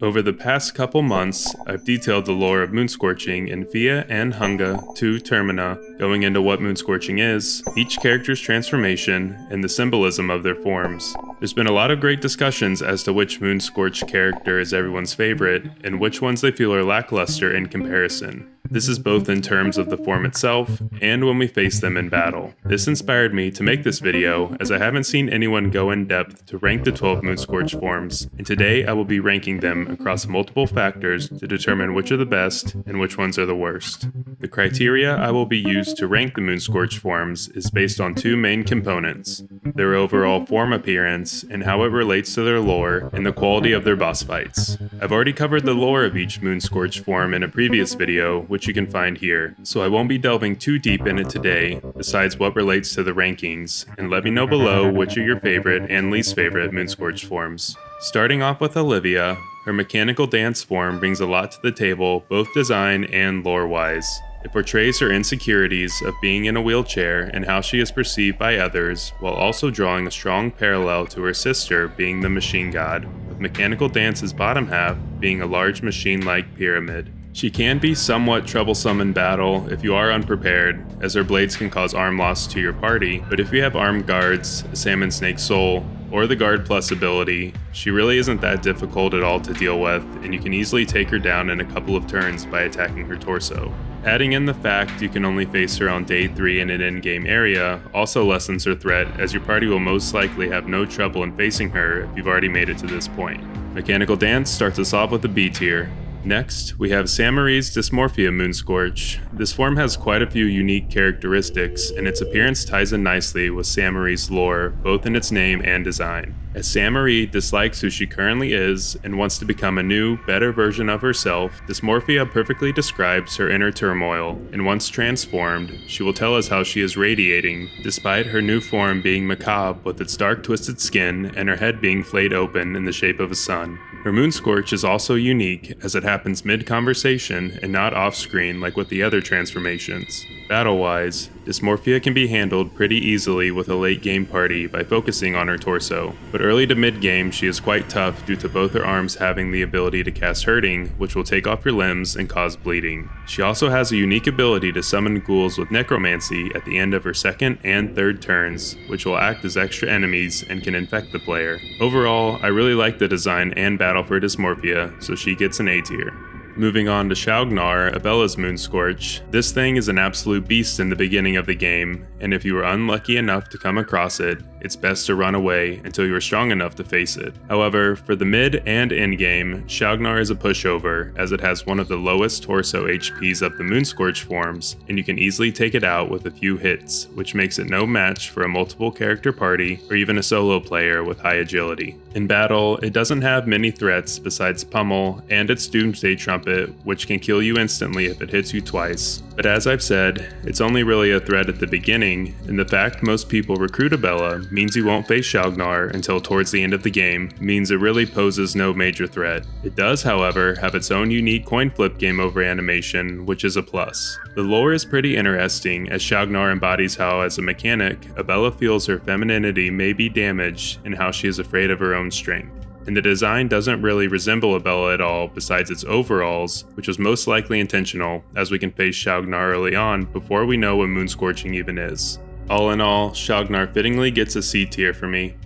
Over the past couple months, I've detailed the lore of Moonscorching in Via and Hunga to Termina, going into what Moonscorching is, each character's transformation, and the symbolism of their forms. There's been a lot of great discussions as to which Moonscorched character is everyone's favorite, and which ones they feel are lackluster in comparison. This is both in terms of the form itself, and when we face them in battle. This inspired me to make this video, as I haven't seen anyone go in depth to rank the 12 Moonscorched forms, and today I will be ranking them across multiple factors to determine which are the best, and which ones are the worst. The criteria I will be used to rank the Moonscorched forms is based on two main components: their overall form appearance, and how it relates to their lore, and the quality of their boss fights. I've already covered the lore of each Moonscorched form in a previous video, which you can find here, so I won't be delving too deep in it today, besides what relates to the rankings, and let me know below which are your favorite and least favorite Moonscorched forms. Starting off with Olivia, her mechanical dance form brings a lot to the table, both design and lore-wise. It portrays her insecurities of being in a wheelchair and how she is perceived by others, while also drawing a strong parallel to her sister being the machine god, with mechanical dance's bottom half being a large machine-like pyramid. She can be somewhat troublesome in battle if you are unprepared, as her blades can cause arm loss to your party, but if you have armed guards, a Salmon Snake Soul, or the Guard Plus ability, she really isn't that difficult at all to deal with, and you can easily take her down in a couple of turns by attacking her torso. Adding in the fact you can only face her on day 3 in an in-game area also lessens her threat, as your party will most likely have no trouble in facing her if you've already made it to this point. Mechanical Dance starts us off with a B tier. Next, we have Samarie's Dysmorphia Moonscorch. This form has quite a few unique characteristics, and its appearance ties in nicely with Samarie's lore, both in its name and design. As Samarie dislikes who she currently is, and wants to become a new, better version of herself, Dysmorphia perfectly describes her inner turmoil, and once transformed, she will tell us how she is radiating, despite her new form being macabre with its dark twisted skin and her head being flayed open in the shape of a sun. Her Moonscorch is also unique, as it happens mid-conversation and not off-screen like with the other transformations. Battle-wise, Dysmorphia can be handled pretty easily with a late-game party by focusing on her torso, but early to mid-game she is quite tough due to both her arms having the ability to cast Hurting, which will take off your limbs and cause bleeding. She also has a unique ability to summon ghouls with necromancy at the end of her second and third turns, which will act as extra enemies and can infect the player. Overall, I really like the design and battle for Dysmorphia, so she gets an A tier. Moving on to Chaugnar, Abella's Moonscorch. This thing is an absolute beast in the beginning of the game, and if you are unlucky enough to come across it, it's best to run away until you are strong enough to face it. However, for the mid and end game, Chaugnar is a pushover, as it has one of the lowest torso HPs of the Moonscorch forms, and you can easily take it out with a few hits, which makes it no match for a multiple character party or even a solo player with high agility. In battle, it doesn't have many threats besides Pummel and its Doomsday Trumpet, which can kill you instantly if it hits you twice. But as I've said, it's only really a threat at the beginning, and the fact most people recruit Abella means you won't face Chaugnar until towards the end of the game means it really poses no major threat. It does, however, have its own unique coin flip game over animation, which is a plus. The lore is pretty interesting, as Chaugnar embodies how, as a mechanic, Abella feels her femininity may be damaged and how she is afraid of her own strength. And the design doesn't really resemble Abella at all besides its overalls, which was most likely intentional, as we can face Chaugnar early on before we know what Moonscorching even is. All in all, Chaugnar fittingly gets a C tier for me.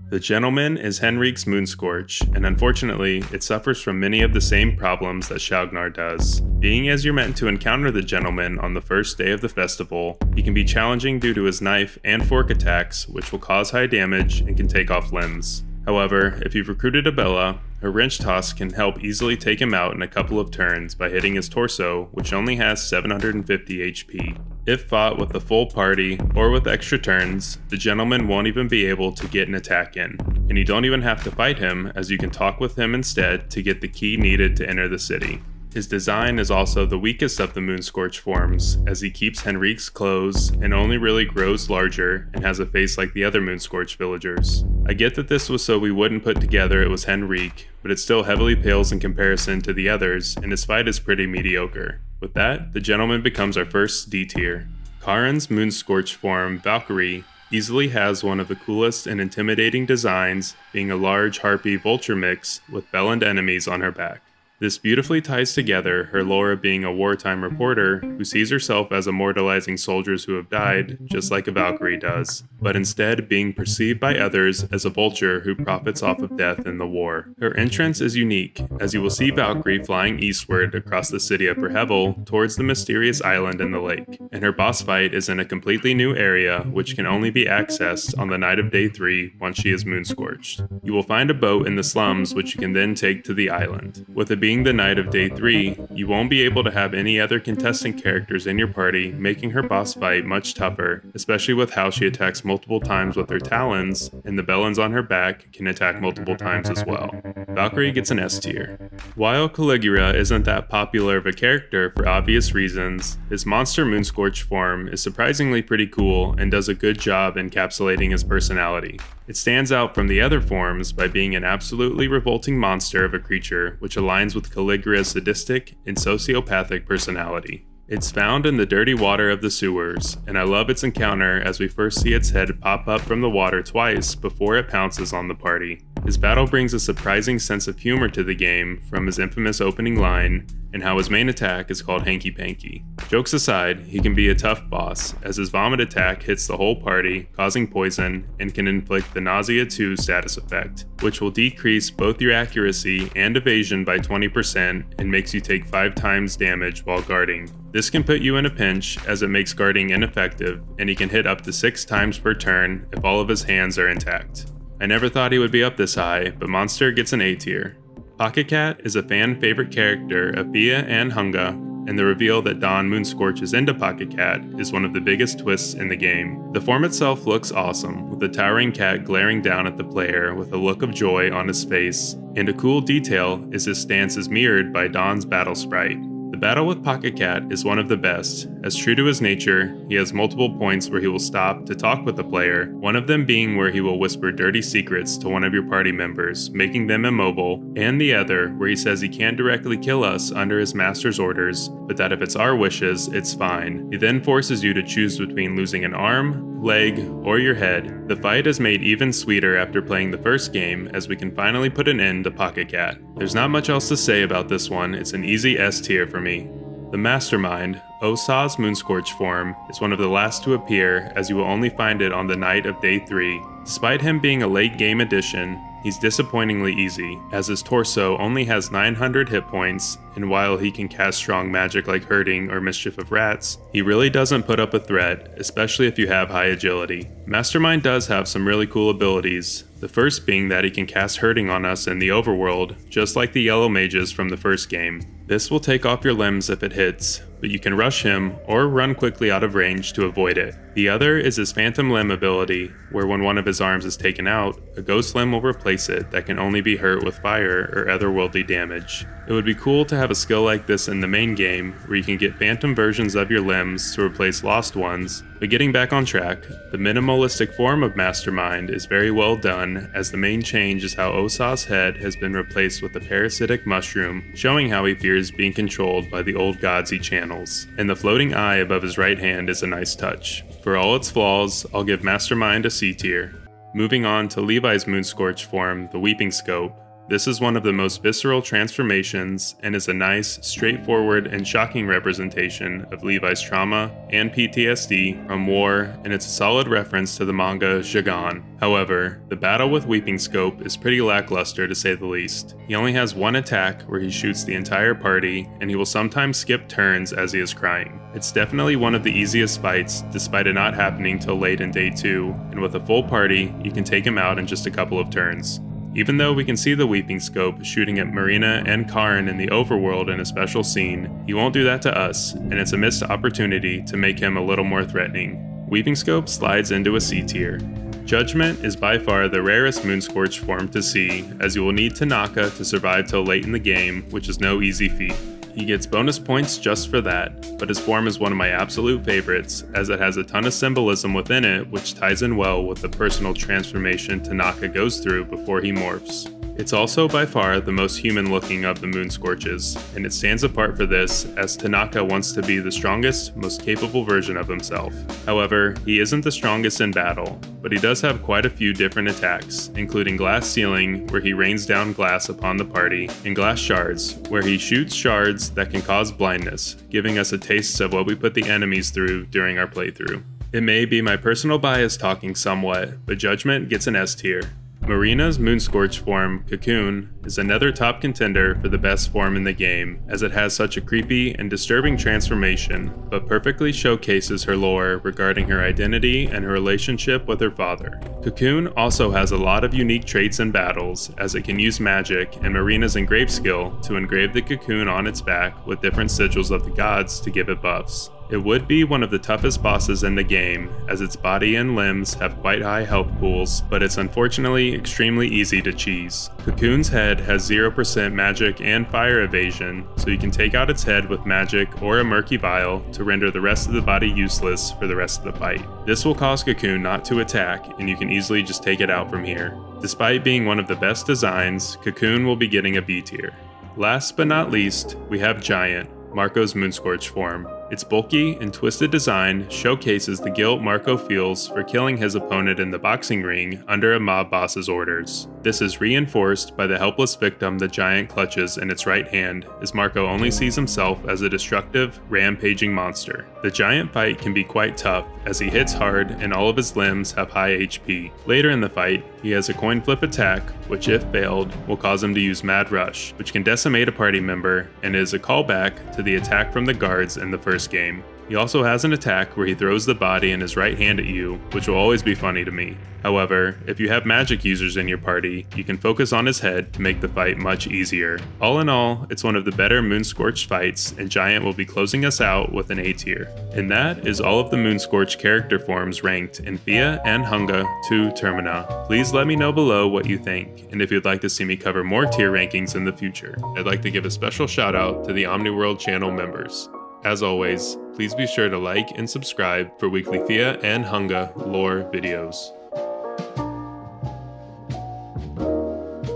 The Gentleman is Henryk's Moonscorch, and unfortunately, it suffers from many of the same problems that Chaugnar does. Being as you're meant to encounter the Gentleman on the first day of the festival, he can be challenging due to his knife and fork attacks, which will cause high damage and can take off limbs. However, if you've recruited Abella, her wrench toss can help easily take him out in a couple of turns by hitting his torso, which only has 750 HP. If fought with the full party, or with extra turns, the Gentleman won't even be able to get an attack in, and you don't even have to fight him, as you can talk with him instead to get the key needed to enter the city. His design is also the weakest of the Moonscorch forms, as he keeps Henryk's clothes and only really grows larger and has a face like the other Moonscorch villagers. I get that this was so we wouldn't put together it was Henryk, but it still heavily pales in comparison to the others, and his fight is pretty mediocre. With that, the Gentleman becomes our first D tier. Karin's Moonscorch form, Valkyrie, easily has one of the coolest and intimidating designs, being a large harpy vulture mix with bellend enemies on her back. This beautifully ties together her lore of being a wartime reporter who sees herself as immortalizing soldiers who have died, just like a Valkyrie does, but instead being perceived by others as a vulture who profits off of death in the war. Her entrance is unique, as you will see Valkyrie flying eastward across the city of Rher towards the mysterious island in the lake, and her boss fight is in a completely new area which can only be accessed on the night of day 3 once she is Moonscorched. You will find a boat in the slums which you can then take to the island. With it being the night of day 3, you won't be able to have any other contestant characters in your party, making her boss fight much tougher, especially with how she attacks multiple times with her talons, and the bellends on her back can attack multiple times as well. Valkyrie gets an S tier. While Caligura isn't that popular of a character for obvious reasons, his monster Moonscorch form is surprisingly pretty cool and does a good job encapsulating his personality. It stands out from the other forms by being an absolutely revolting monster of a creature which aligns with Caligura's sadistic and sociopathic personality. It's found in the dirty water of the sewers, and I love its encounter as we first see its head pop up from the water twice before it pounces on the party. His battle brings a surprising sense of humor to the game from his infamous opening line, and how his main attack is called Hanky Panky. Jokes aside, he can be a tough boss, as his vomit attack hits the whole party, causing poison, and can inflict the Nausea 2 status effect, which will decrease both your accuracy and evasion by 20% and makes you take 5 times damage while guarding. This can put you in a pinch as it makes guarding ineffective, and he can hit up to 6 times per turn if all of his hands are intact. I never thought he would be up this high, but Monster gets an A tier. Pocketcat is a fan favorite character of Via and Hunga, and the reveal that Daan Moonscorch is into Pocketcat is one of the biggest twists in the game. The form itself looks awesome, with the towering cat glaring down at the player with a look of joy on his face, and a cool detail is his stance is mirrored by Daan's battle sprite. The battle with Pocketcat is one of the best, as true to his nature, he has multiple points where he will stop to talk with the player, one of them being where he will whisper dirty secrets to one of your party members, making them immobile, and the other where he says he can't directly kill us under his master's orders, but that if it's our wishes, it's fine. He then forces you to choose between losing an arm, leg, or your head. The fight is made even sweeter after playing the first game, as we can finally put an end to Pocketcat. There's not much else to say about this one, it's an easy S tier for me. The Mastermind, Osaw's Moonscorch form, is one of the last to appear, as you will only find it on the night of day 3. Despite him being a late game addition, he's disappointingly easy, as his torso only has 900 hit points, and while he can cast strong magic like Hurting or Mischief of Rats, he really doesn't put up a threat, especially if you have high agility. Mastermind does have some really cool abilities, the first being that he can cast Hurting on us in the overworld, just like the yellow mages from the first game. This will take off your limbs if it hits, but you can rush him or run quickly out of range to avoid it. The other is his Phantom Limb ability, where when one of his arms is taken out, a ghost limb will replace it that can only be hurt with fire or otherworldly damage. It would be cool to have a skill like this in the main game, where you can get phantom versions of your limbs to replace lost ones, but getting back on track, the minimalistic form of Mastermind is very well done, as the main change is how Osaw's head has been replaced with a parasitic mushroom, showing how he fears being controlled by the old gods he channels, and the floating eye above his right hand is a nice touch. For all its flaws, I'll give Mastermind a C tier. Moving on to Levi's Moonscorch form, the Weeping Scope. This is one of the most visceral transformations and is a nice, straightforward, and shocking representation of Levi's trauma and PTSD from war, and it's a solid reference to the manga Judgement. However, the battle with Weeping Scope is pretty lackluster to say the least. He only has one attack where he shoots the entire party, and he will sometimes skip turns as he is crying. It's definitely one of the easiest fights, despite it not happening till late in day 2, and with a full party, you can take him out in just a couple of turns. Even though we can see the Weeping Scope shooting at Marina and Karin in the overworld in a special scene, he won't do that to us, and it's a missed opportunity to make him a little more threatening. Weeping Scope slides into a C tier. Judgement is by far the rarest Moonscorch form to see, as you will need Tanaka to survive till late in the game, which is no easy feat. He gets bonus points just for that, but his form is one of my absolute favorites, as it has a ton of symbolism within it which ties in well with the personal transformation Tanaka goes through before he morphs. It's also by far the most human looking of the Moonscorches, and it stands apart for this as Tanaka wants to be the strongest, most capable version of himself. However, he isn't the strongest in battle, but he does have quite a few different attacks, including Glass Ceiling, where he rains down glass upon the party, and Glass Shards, where he shoots shards that can cause blindness, giving us a taste of what we put the enemies through during our playthrough. It may be my personal bias talking somewhat, but Judgement gets an S tier. Marina's Moonscorch form, Cocoon, is another top contender for the best form in the game, as it has such a creepy and disturbing transformation, but perfectly showcases her lore regarding her identity and her relationship with her father. Cocoon also has a lot of unique traits in battles, as it can use magic and Marina's engrave skill to engrave the cocoon on its back with different sigils of the gods to give it buffs. It would be one of the toughest bosses in the game, as its body and limbs have quite high health pools, but it's unfortunately extremely easy to cheese. Cocoon's head has 0% magic and fire evasion, so you can take out its head with magic or a murky vial to render the rest of the body useless for the rest of the fight. This will cause Cocoon not to attack, and you can easily just take it out from here. Despite being one of the best designs, Cocoon will be getting a B tier. Last but not least, we have Giant, Marcoh's Moonscorch form. Its bulky and twisted design showcases the guilt Marcoh feels for killing his opponent in the boxing ring under a mob boss's orders. This is reinforced by the helpless victim the Giant clutches in its right hand, as Marcoh only sees himself as a destructive, rampaging monster. The Giant fight can be quite tough, as he hits hard and all of his limbs have high HP. Later in the fight, he has a coin flip attack, which if failed, will cause him to use Mad Rush, which can decimate a party member and is a callback to the attack from the guards in the first game. He also has an attack where he throws the body in his right hand at you, which will always be funny to me. However, if you have magic users in your party, you can focus on his head to make the fight much easier. All in all, it's one of the better Moonscorched fights, and Giant will be closing us out with an A tier. And that is all of the Moonscorched character forms ranked in Fia and Hunga to Termina. Please let me know below what you think, and if you'd like to see me cover more tier rankings in the future. I'd like to give a special shout out to the Omniworld channel members. As always, please be sure to like and subscribe for weekly Fia and Hunga lore videos.